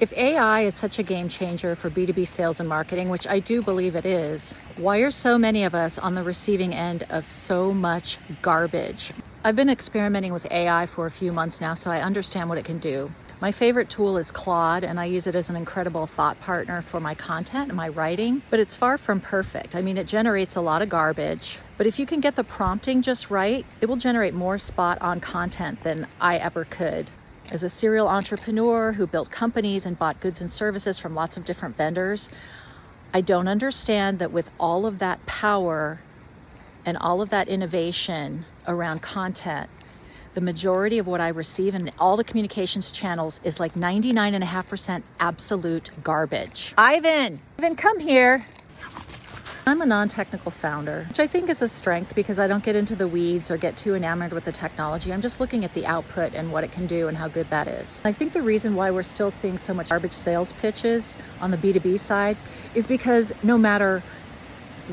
If AI is such a game changer for B2B sales and marketing, which I do believe it is, why are so many of us on the receiving end of so much garbage? I've been experimenting with AI for a few months now, so I understand what it can do. My favorite tool is Claude, and I use it as an incredible thought partner for my content and my writing, but it's far from perfect. I mean, it generates a lot of garbage, but if you can get the prompting just right, it will generate more spot-on content than I ever could. As a serial entrepreneur who built companies and bought goods and services from lots of different vendors, I don't understand that with all of that power and all of that innovation around content, the majority of what I receive in all the communications channels is like 99.5% absolute garbage. Ivan, come here. I'm a non-technical founder, which I think is a strength because I don't get into the weeds or get too enamored with the technology. I'm just looking at the output and what it can do and how good that is. I think the reason why we're still seeing so much garbage sales pitches on the B2B side is because no matter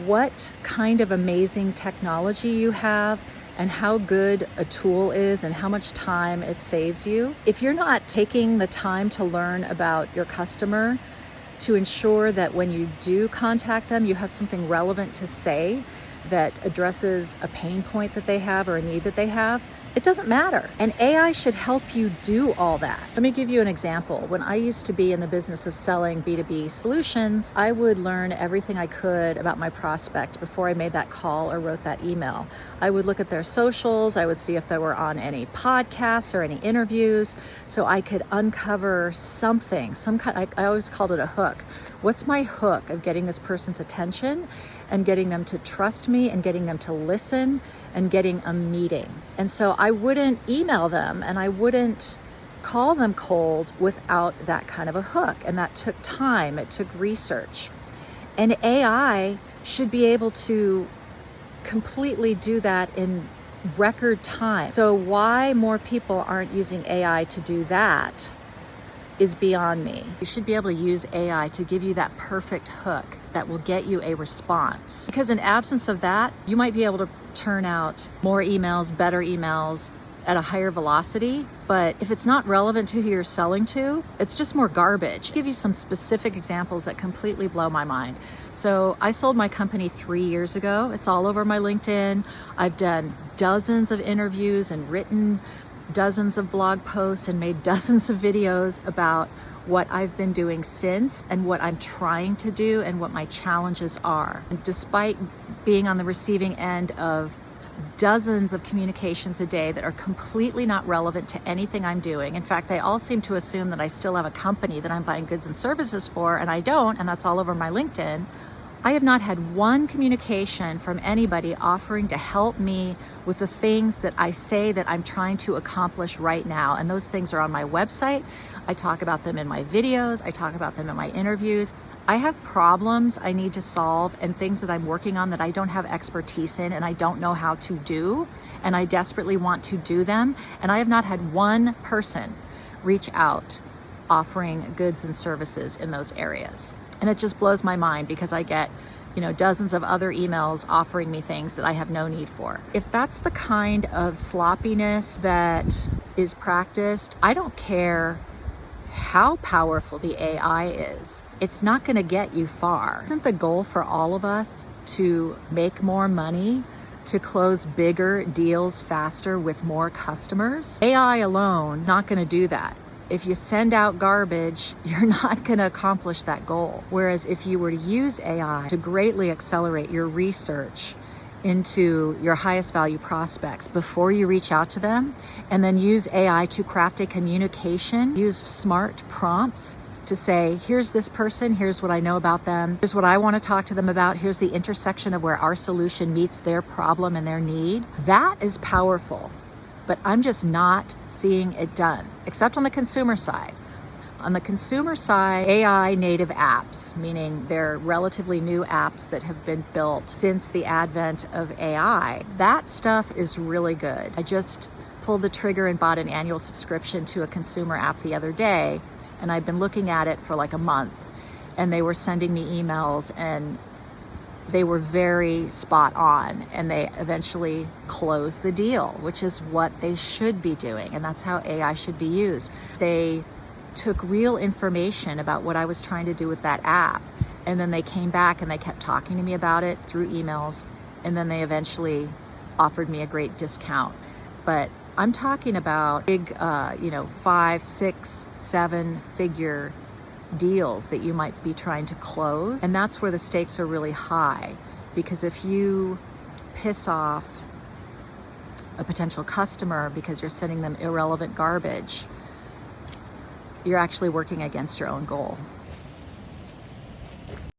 what kind of amazing technology you have and how good a tool is and how much time it saves you, if you're not taking the time to learn about your customer, to ensure that when you do contact them, you have something relevant to say that addresses a pain point that they have or a need that they have, it doesn't matter. And AI should help you do all that. Let me give you an example. When I used to be in the business of selling B2B solutions, I would learn everything I could about my prospect before I made that call or wrote that email. I would look at their socials. I would see if they were on any podcasts or any interviews, so I could uncover something, I always called it a hook. What's my hook of getting this person's attention and getting them to trust me and getting them to listen and getting a meeting? And so I wouldn't email them and I wouldn't call them cold without that kind of a hook. And that took time, it took research. And AI should be able to completely do that in record time. So why more people aren't using AI to do that is beyond me. You should be able to use AI to give you that perfect hook that will get you a response. Because in absence of that, you might be able to turn out more emails, better emails at a higher velocity. But if it's not relevant to who you're selling to, it's just more garbage. I'll give you some specific examples that completely blow my mind. So I sold my company 3 years ago. It's all over my LinkedIn. I've done dozens of interviews and written dozens of blog posts and made dozens of videos about what I've been doing since and what I'm trying to do and what my challenges are. And despite being on the receiving end of dozens of communications a day that are completely not relevant to anything I'm doing. In fact, they all seem to assume that I still have a company that I'm buying goods and services for, and I don't, and that's all over my LinkedIn. I have not had one communication from anybody offering to help me with the things that I say that I'm trying to accomplish right now. And those things are on my website. I talk about them in my videos. I talk about them in my interviews. I have problems I need to solve and things that I'm working on that I don't have expertise in and I don't know how to do. And I desperately want to do them. And I have not had one person reach out offering goods and services in those areas. And it just blows my mind because I get, dozens of other emails offering me things that I have no need for. If that's the kind of sloppiness that is practiced, I don't care how powerful the AI is. It's not going to get you far. Isn't the goal for all of us to make more money, to close bigger deals faster with more customers? AI alone, not going to do that. If you send out garbage, you're not going to accomplish that goal. Whereas if you were to use AI to greatly accelerate your research into your highest value prospects before you reach out to them, and then use AI to craft a communication, use smart prompts to say, here's this person, here's what I know about them, here's what I want to talk to them about, here's the intersection of where our solution meets their problem and their need, that is powerful. But I'm just not seeing it done, except on the consumer side. On the consumer side, AI native apps, meaning they're relatively new apps that have been built since the advent of AI, that stuff is really good. I just pulled the trigger and bought an annual subscription to a consumer app the other day, and I've been looking at it for like a month, and they were sending me emails and they were very spot on, and they eventually closed the deal, which is what they should be doing, and that's how AI should be used. They took real information about what I was trying to do with that app, and then they came back and they kept talking to me about it through emails, and then they eventually offered me a great discount. But I'm talking about big, 5, 6, 7 figure deals that you might be trying to close. And that's where the stakes are really high, because if you piss off a potential customer because you're sending them irrelevant garbage, you're actually working against your own goal.